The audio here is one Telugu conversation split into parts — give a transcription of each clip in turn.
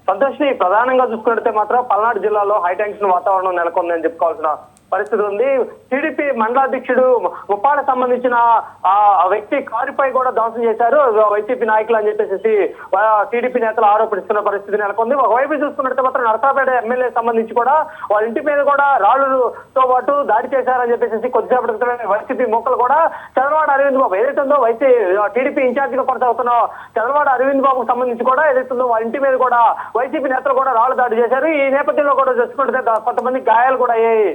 సంతోష్ని ప్రధానంగా చూసుకుంటే మాత్రం పల్నాడు జిల్లాలో హైటెన్షన్ వాతావరణం నెలకొందని చెప్పుకోవాల్సిన పరిస్థితి ఉంది. టీడీపీ మండలాధ్యక్షుడు ముప్పాడకు సంబంధించిన ఆ వ్యక్తి కారుపై కూడా ధ్వంసం చేశారు వైసీపీ నాయకులు అని చెప్పేసి టీడీపీ నేతలు ఆరోపిస్తున్న పరిస్థితి నెలకొంది. ఒకవైపు చూసుకున్నట్టు మాత్రం నరసరావుపేట ఎమ్మెల్యే సంబంధించి కూడా వాళ్ళ ఇంటి మీద కూడా రాళ్లతో పాటు దాడి చేశారని చెప్పేసి కొద్దిసేపటి క్రితమే వైసీపీ మూకలు కూడా చంద్రబాబు అరవింద్ బాబు ఏదైతుందో టీడీపీ ఇన్ఛార్జ్ గా కొనసాగుతున్న చంద్రబాబు అరవింద్ బాబుకు సంబంధించి కూడా ఏదైతుందో వాళ్ళ ఇంటి మీద కూడా వైసీపీ నేతలు కూడా రాళ్లు దాడి చేశారు. ఈ నేపథ్యంలో కూడా చూసుకుంటే కొంతమంది గాయాలు కూడా అయ్యాయి.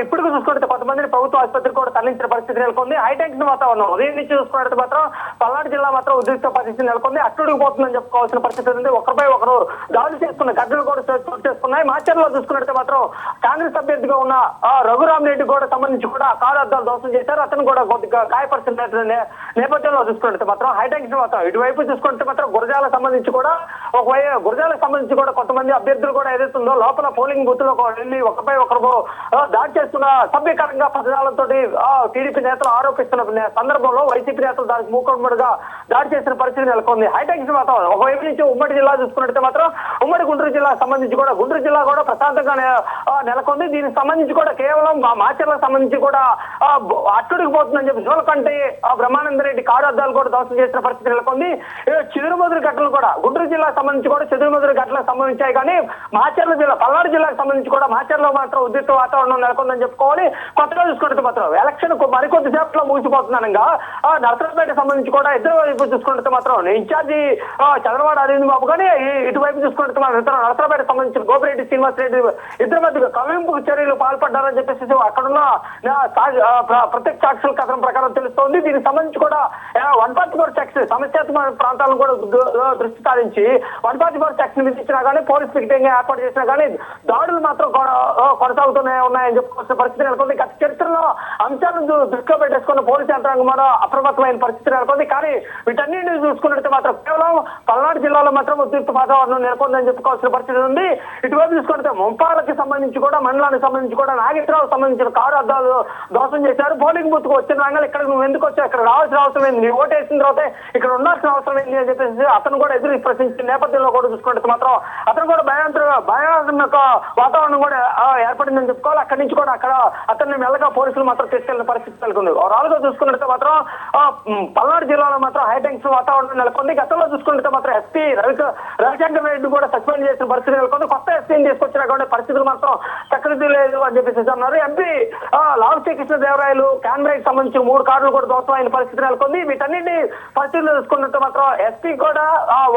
ఇప్పుడు చూసుకుంటే కొంతమందిని ప్రభుత్వ ఆసుపత్రికి కూడా తరలించిన పరిస్థితి నెలకొంది. హైటెన్షన్ వాతావరణం ఉదయం నుంచి చూసుకున్నట్టు మాత్రం పల్నాడు జిల్లా మాత్రం ఉద్రిక్త పరిస్థితి నెలకొంది. అట్టుడికి పోతుందని చెప్పుకోవాల్సిన పరిస్థితి ఉంది. ఒకరిపై ఒకరు దాడులు చేసుకున్న ఘటనలు కూడా చోటు చేసుకున్నాయి. మాచర్లో చూసుకున్నట్టు మాత్రం కాంగ్రెస్ అభ్యర్థిగా ఉన్న రఘురామరెడ్డి కూడా సంబంధించి కూడా కారు అద్దాలు ధ్వంసం చేశారు. అతను కూడా కొద్దిగా గాయపరిచిన నేపథ్యంలో చూసుకున్నట్టు మాత్రం హైటెన్షన్ మాత్రం ఇటువైపు చూసుకుంటే మాత్రం గురజాలకు సంబంధించి కూడా కొంతమంది అభ్యర్థులు కూడా ఏదైతుందో లోపల పోలింగ్ బూత్ లో వెళ్ళి ఒకపై ఒకరు దాడి చేస్తున్న సభ్యకరంగా పథకాలతో టీడీపీ నేతలు ఆరోపిస్తున్న సందర్భంలో వైసీపీ నేతలు దానికి మూకుమ్మడిగా దాడి చేసిన పరిస్థితి నెలకొంది. హైటెన్షన్ వాతావరణం ఒకవైపు నుంచి ఉమ్మడి జిల్లా చూసుకున్నట్టు మాత్రం ఉమ్మడి గుంటూరు జిల్లా సంబంధించి కూడా గుంటూరు జిల్లా కూడా ప్రశాంతంగా నెలకొంది. దీనికి సంబంధించి కూడా కేవలం మాచర్లకు సంబంధించి కూడా అట్టుడికి పోతుందని చెప్పి జోలకంటే బ్రహ్మానందరెడ్డి కారు అద్దాలు కూడా ధ్వంసం చేసిన పరిస్థితి నెలకొంది. చెదురుమదురు ఘటనలు కూడా గుంటూరు జిల్లాకు సంబంధించి కూడా చెదురుమదురు ఘటనలకు సంబంధించాయి. కానీ మాచర్ల జిల్లా పల్నాడు జిల్లాకు సంబంధించి కూడా మాచర్లో మాత్రం ఉద్రిక్త వాతావరణం నెలకొందని చెప్పుకోవాలి. కొత్తగా చూసుకుంటే మాత్రం ఎలక్షన్ మరికొద్ది సేపట్లో ముగిసిపోతున్నానంగా నరసరావుపేట సంబంధించి కూడా ఇద్దరు వైపు చూసుకుంటే మాత్రం ఇన్ఛార్జి చంద్రబాబు అరవింద్ బాబు కానీ ఇటువైపు చూసుకుంటే మాత్రం నరసరావుపేట సంబంధించిన గోపిరెడ్డి శ్రీనివాస్ రెడ్డి ఇద్దరి మధ్య కవింపు చర్యలు పాల్పడ్డారని చెప్పేసి అక్కడున్న ప్రత్యక్ష సాక్షుల కథనం ప్రకారం తెలుస్తోంది. దీనికి సంబంధించి కూడా 144 సెక్షన్ సమస్యాత్మక ప్రాంతాలను కూడా దృష్టి సారించి 144 సెక్షన్ విధించినా కానీ పోలీస్ పికెటింగ్ ఏర్పాటు చేసినా కానీ దాడులు మాత్రం కొనసాగుతూనే ఉన్నాయని చెప్పుకోవాల్సిన పరిస్థితి నెలకొంది. గత చరిత్రలో అంశాలను దృష్టిలో పెట్టేసుకున్న పోలీస్ యంత్రాంగం కూడా అప్రమత్తమైన పరిస్థితి నెలకొంది. కానీ వీటన్నింటినీ చూసుకున్నట్టు మాత్రం కేవలం పల్నాడు జిల్లాలో మాత్రం ఉద్రిక్త వాతావరణం నెలకొందని చెప్పుకోవాల్సిన పరిస్థితి ఉంది. ఇటువైపు చూసుకుంటే ముంపాలకి సంబంధించి కూడా మండలానికి సంబంధించి కూడా నాగేశ్వరరావు సంబంధించిన కారు అద్దాలు ధ్వంసం చేశారు. పోలింగ్ బూత్ కు వచ్చిన రంగాలు ఇక్కడ నువ్వు ఎందుకు వచ్చావు, ఇక్కడ రావాల్సిన అవసరం ఏంది, నీ ఓటు వేసిన తర్వాత ఇక్కడ ఉండాల్సిన అవసరం ఏంటి అని చెప్పేసి అతను కూడా ఎదురు ప్రశ్నించిన నేపథ్యంలో కూడా చూసుకుంటే మాత్రం అతను కూడా భయానక వాతావరణం కూడా ఏర్పడిందని చెప్పుకోవాలి. అక్కడి నుంచి కూడా అక్కడ అతన్ని మెల్లగా పోలీసులు మాత్రం తీసుకెళ్లిన పరిస్థితి నెలకొంది. ఓవరాల్గా చూసుకున్నట్టు మాత్రం పల్నాడు జిల్లాలో మాత్రం హైటెన్షన్ వాతావరణం నెలకొంది. గతంలో చూసుకున్నట్టు మాత్రం ఎస్పీ రవిశంకర్ రెడ్డి కూడా సస్పెండ్ చేసిన పరిస్థితి నెలకొంది. కొత్త ఎస్పీని తీసుకొచ్చినటువంటి పరిస్థితులు మాత్రం చక్కటి లేదు అని చెప్పేసి అన్నారు. ఎంపీ లావు శ్రీకృష్ణదేవరాయలు క్యాన్బరైకి సంబంధించి 3 కార్లు కూడా ధ్వంసం అయిన పరిస్థితి నెలకొంది. వీటన్నింటి పరిస్థితులు చూసుకున్నట్టు మాత్రం ఎస్పీ కూడా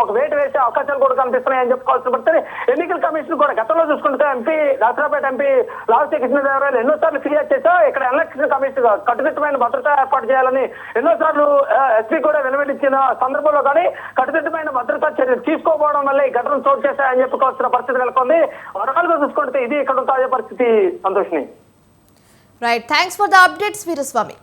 ఒక వేటు వేసే అవకాశాలు కూడా కనిపిస్తున్నాయని చెప్పుకోవాల్సిన పరిస్థితి. ఎన్నికల కమిషన్ కూడా గతంలో చూసుకుంటే ఎంపీ నరసరావుపేట ఎంపీ లావు శ్రీకృష్ణదేవరాయలు ఎన్నోసార్లు ఫిర్యాదు చేశారు. ఇక్కడ ఎలక్షన్ కమిషన్ కట్టుదిట్టమైన భద్రత ఏర్పాటు చేయాలని ఎన్నోసార్లు ఎస్పీ కూడా వెలువడించిన సందర్భంలో కానీ కట్టుదిట్టమైన భద్రతా చర్యలు తీసుకోకపోవడం వల్ల ఈ ఘటన చోటు చేశాయని చెప్పుకోవాల్సిన పరిస్థితి నెలకొంది. వరకాలుగా చూసుకుంటే ఇది ఇక్కడ తాజా పరిస్థితి. Santoshini. Right, thanks for the updates Veeraswamy.